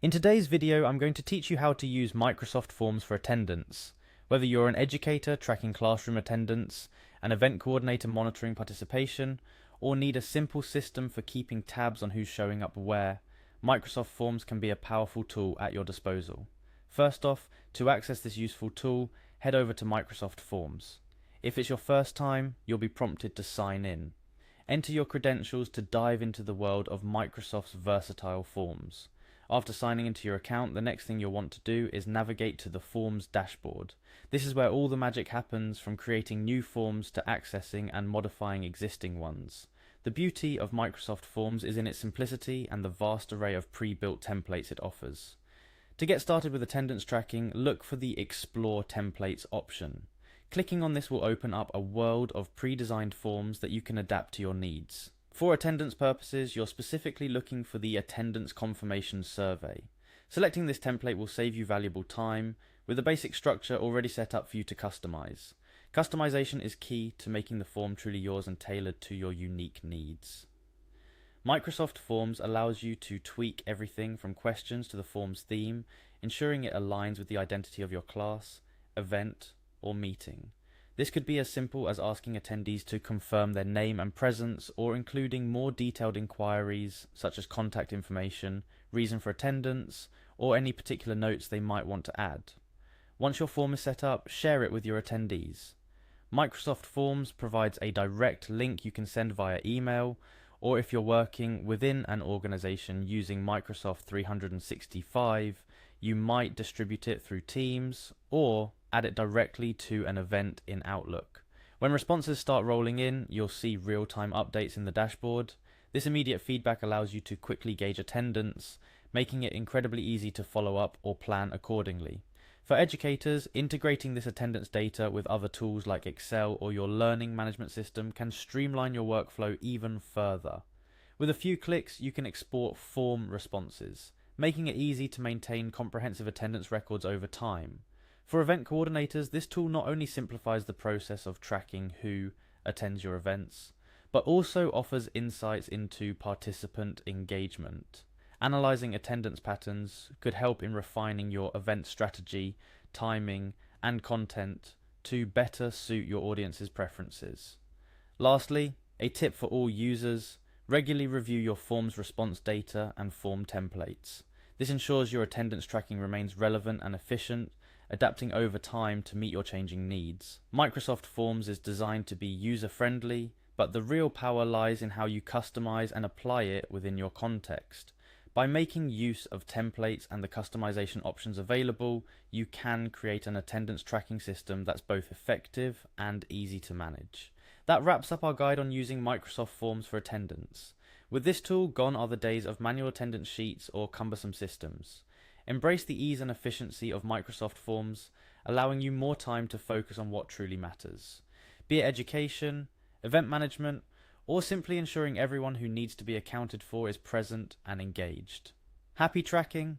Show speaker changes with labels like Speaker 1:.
Speaker 1: In today's video, I'm going to teach you how to use Microsoft Forms for attendance. Whether you're an educator tracking classroom attendance, an event coordinator monitoring participation, or need a simple system for keeping tabs on who's showing up where, Microsoft Forms can be a powerful tool at your disposal. First off, to access this useful tool, head over to Microsoft Forms. If it's your first time, you'll be prompted to sign in. Enter your credentials to dive into the world of Microsoft's versatile forms. After signing into your account, the next thing you'll want to do is navigate to the Forms dashboard. This is where all the magic happens, from creating new forms to accessing and modifying existing ones. The beauty of Microsoft Forms is in its simplicity and the vast array of pre-built templates it offers. To get started with attendance tracking, look for the Explore Templates option. Clicking on this will open up a world of pre-designed forms that you can adapt to your needs. For attendance purposes, you're specifically looking for the Attendance Confirmation Survey. Selecting this template will save you valuable time, with the basic structure already set up for you to customize. Customization is key to making the form truly yours and tailored to your unique needs. Microsoft Forms allows you to tweak everything from questions to the form's theme, ensuring it aligns with the identity of your class, event, or meeting. This could be as simple as asking attendees to confirm their name and presence, or including more detailed inquiries such as contact information, reason for attendance, or any particular notes they might want to add. Once your form is set up, share it with your attendees. Microsoft Forms provides a direct link you can send via email, or if you're working within an organization using Microsoft 365, you might distribute it through Teams or add it directly to an event in Outlook. When responses start rolling in, you'll see real-time updates in the dashboard. This immediate feedback allows you to quickly gauge attendance, making it incredibly easy to follow up or plan accordingly. For educators, integrating this attendance data with other tools like Excel or your learning management system can streamline your workflow even further. With a few clicks, you can export form responses, making it easy to maintain comprehensive attendance records over time. For event coordinators, this tool not only simplifies the process of tracking who attends your events, but also offers insights into participant engagement. Analyzing attendance patterns could help in refining your event strategy, timing, and content to better suit your audience's preferences. Lastly, a tip for all users: regularly review your form's response data and form templates. This ensures your attendance tracking remains relevant and efficient, adapting over time to meet your changing needs. Microsoft Forms is designed to be user-friendly, but the real power lies in how you customize and apply it within your context. By making use of templates and the customization options available, you can create an attendance tracking system that's both effective and easy to manage. That wraps up our guide on using Microsoft Forms for attendance. With this tool, gone are the days of manual attendance sheets or cumbersome systems. Embrace the ease and efficiency of Microsoft Forms, allowing you more time to focus on what truly matters. Be it education, event management, or simply ensuring everyone who needs to be accounted for is present and engaged. Happy tracking!